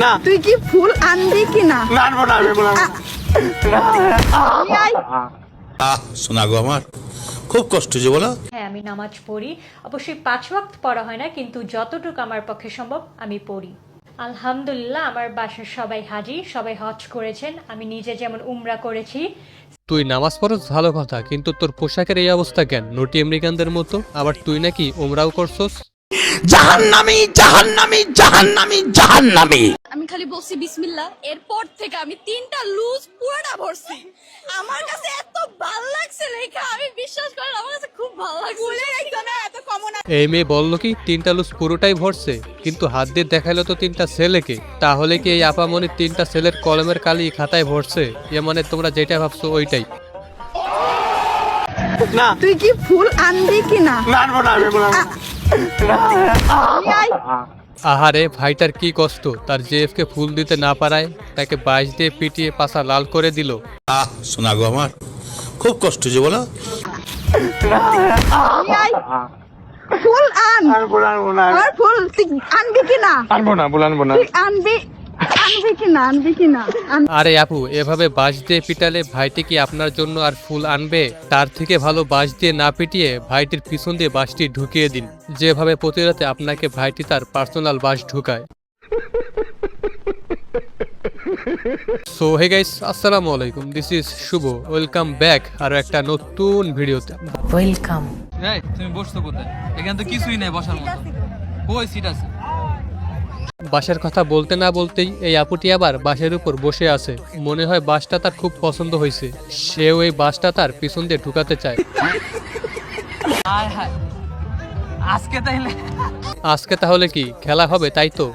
না তুই কি ফুল আনবি কি না? না আনবো না, আনবো না। শোনা গো আমার খুব কষ্ট যে বলো। হ্যাঁ, আমি নামাজ পড়ি। অবশ্যই 5 ওয়াক্ত পড়া হয় না, কিন্তু যতটুকু আমার পক্ষে সম্ভব আমি পড়ি। আলহামদুলিল্লাহ, আমার বাসার সবাই হাজি, সবাই হজ করেছেন। আমি নিজে যেমন উমরা করেছি। তুই নামাজ পড়ছ ভালো কথা, কিন্তু তোর পোশাকের এই অবস্থা কেন? নটি আমেরিকানদের মতো। আবার তুই নাকি ওমরাও করছস? জাহান্নামী জাহান্নামী জাহান্নামী জাহান্নামী। আমি খালি বলছি বিসমিল্লাহ, এরপর থেকে আমি 3টা লুজ পুরোটা ভরছি। আমার কাছে এত ভালো লাগছে লেখা, আমি বিশ্বাস করেন আমার কাছে খুব ভালো লাগছে। বলে রাখতো না এত কমন। এই মেয়ে বললো কি 3টা লুজ পুরোটাই ভরছে, কিন্তু হাত দিয়ে দেখাইলো তো 3টা ছেলেকে। তাহলে কি এই আপামনির 3টা ছেলের কলমের কালি খাতায় ভরছে? এ মানে তোমরা যেটা ভাবছো ওইটাই। না তুই কি ফুল আনবি কি না? না আনবো না, আনবো না। আহারে ভাইটার কি কষ্ট, তার জেএফকে ফুল দিতে না পারায় তাকে 22 দিয়ে পিটিয়ে পাছা লাল করে দিল। শোনা গো আমার খুব কষ্ট যে বলো। ফুল আন। আনবো না, আনবো না। আর ফুল তুই আনবি কি না? আনবো না, বলে আনবো না। তুই আনবি কি না? আনবি কি না? আরে আপু, এভাবে বাঁশ দিয়ে পিটালে ভাইটি কি আপনার জন্য আর ফুল আনবে? তার থেকে ভালো বাঁশ দিয়ে না পিটিয়ে ভাইটির পিছন দিয়ে বাঁশটি ঢুকিয়ে দিন, যেভাবে প্রতি রাতে আপনাকে ভাইটি তার পার্সোনাল বাঁশ ঢুকায়। সো হে গাইস, আসসালামু আলাইকুম, this is Shubho. Welcome back আরো একটা নতুন ভিডিওতে। ওয়েলকাম। এই তুমি বসছো কোথায়? এখানে তো কিছুই নাই বসার মতো। কই সিট আছে? বাঁশের কথা বলতে না বলতেই এই আপুটি আবার বাঁশের উপর বসে আছে। মনে হয় বাঁশটা তার খুব পছন্দ হয়েছে, সেও এই বাঁশটা তার পিছন দিয়ে ঢুকাতে চায়। হায় হায়, আজকে তাহলে কি খেলা হবে, তাই তো?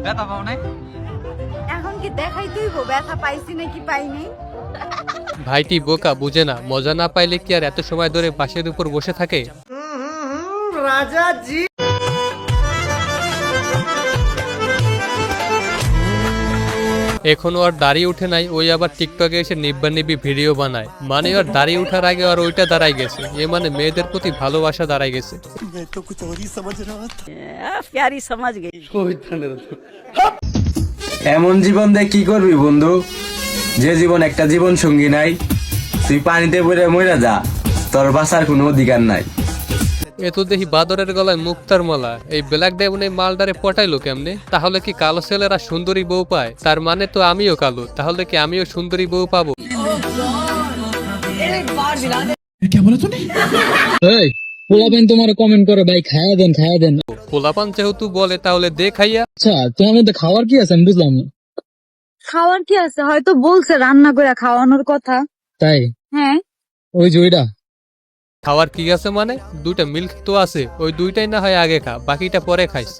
ব্যথা পাও নাই? এখন কি দেখাই তুই ব্যথা পাইছি নাকি পাইনি? ভাইটি বোকা, বুঝে না। মজা না পাইলে কি আর এত সময় ধরে বাঁশের উপর বসে থাকে? এখনো আর দাঁড়িয়ে উঠে নাই, ওই আবার টিকটকে এসে নিব্বা নিব্বি ভিডিও বানায়। মানে আর দাঁড়িয়ে ওঠার আগে আর ওইটা দাঁড়াই গেছে। এ মানে মেয়েদের প্রতি ভালোবাসা দাঁড়াই গেছে। প্যারি সমাজ গে। এমন জীবন দিয়ে কি করবি বন্ধু, যে জীবন একটা জীবন সঙ্গী নাই। তুই পানিতে পড়ে মরে যা, তোর বাঁচার কোনো অধিকার নাই। এ তো দেখি বাদরের গলায় মুক্তার মালা। এই ব্ল্যাক ডায়মন্ড এই মালদারে পটাইলো কেমনে? তাহলে কি কালো ছেলেরা সুন্দরী বউ পায়? তার মানে তো আমিও কালো, তাহলে কি আমিও সুন্দরী বউ পাবো? পোলাপান তোমার কমেন্ট করে ভাই খায়া দেন। পোলাপান যেহেতু বলে তাহলে দে খাইয়া। আচ্ছা, তোমার মধ্যে খাওয়ার কি আছে আমি বুঝলাম না। খাওয়ার কি আছে? হয়তো বলছে রান্না করে খাওয়ানোর কথা। তাই? হ্যাঁ। ওই যে ওইটা খাওয়ার কি আছে মানে? 2টা মিল্ক তো আছে, ওই 2টাই না হয় আগে খা, বাকিটা পরে খাইস।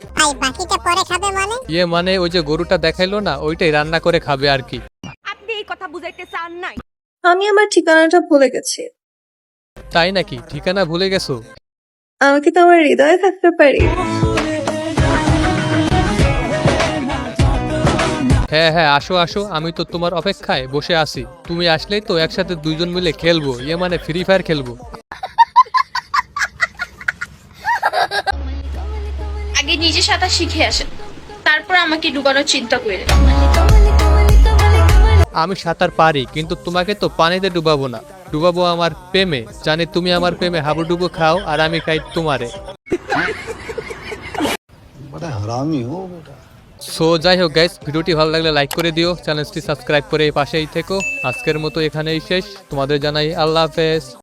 বাকিটা পরে খাবে মানে? ইয়ে মানে ওই যে গরুটা দেখাইলো না, ওইটাই রান্না করে খাবে আর কি। আপনি এই কথা বুঝাইতে চান নাই? আমি আমার ঠিকানাটা ভুলে গেছি। তাই নাকি? ঠিকানা ভুলে গেছো? আমি কি তোমার হৃদয়ে থাকতে পারি? হ্যাঁ হ্যাঁ, আসো আসো, আমি তো তোমার অপেক্ষায় বসে আছি। তুমি আসলেই তো একসাথে 2জন মিলে খেলবো, ইয়ে মানে ফ্রি ফায়ার খেলবো। আগে নিজে সাঁতার শিখে আসেন, তারপর আমাকে ডুবানোর চিন্তা করে। আমি সাঁতার পারি, কিন্তু তোমাকে তো পানিতে ডুবাবো না, ডুবাবো আমার প্রেমে। জানি তুমি আমার প্রেমে হাবুডুবু খাও আর আমি খাই তোমারে। সো যাই হোক গাইস, ভিডিওটি ভালো লাগলে লাইক করে দিও, চ্যানেলটি সাবস্ক্রাইব করে পাশেই থেকো। আজকের মতো এখানেই শেষ। তোমাদের জানাই আল্লাহ হাফেজ।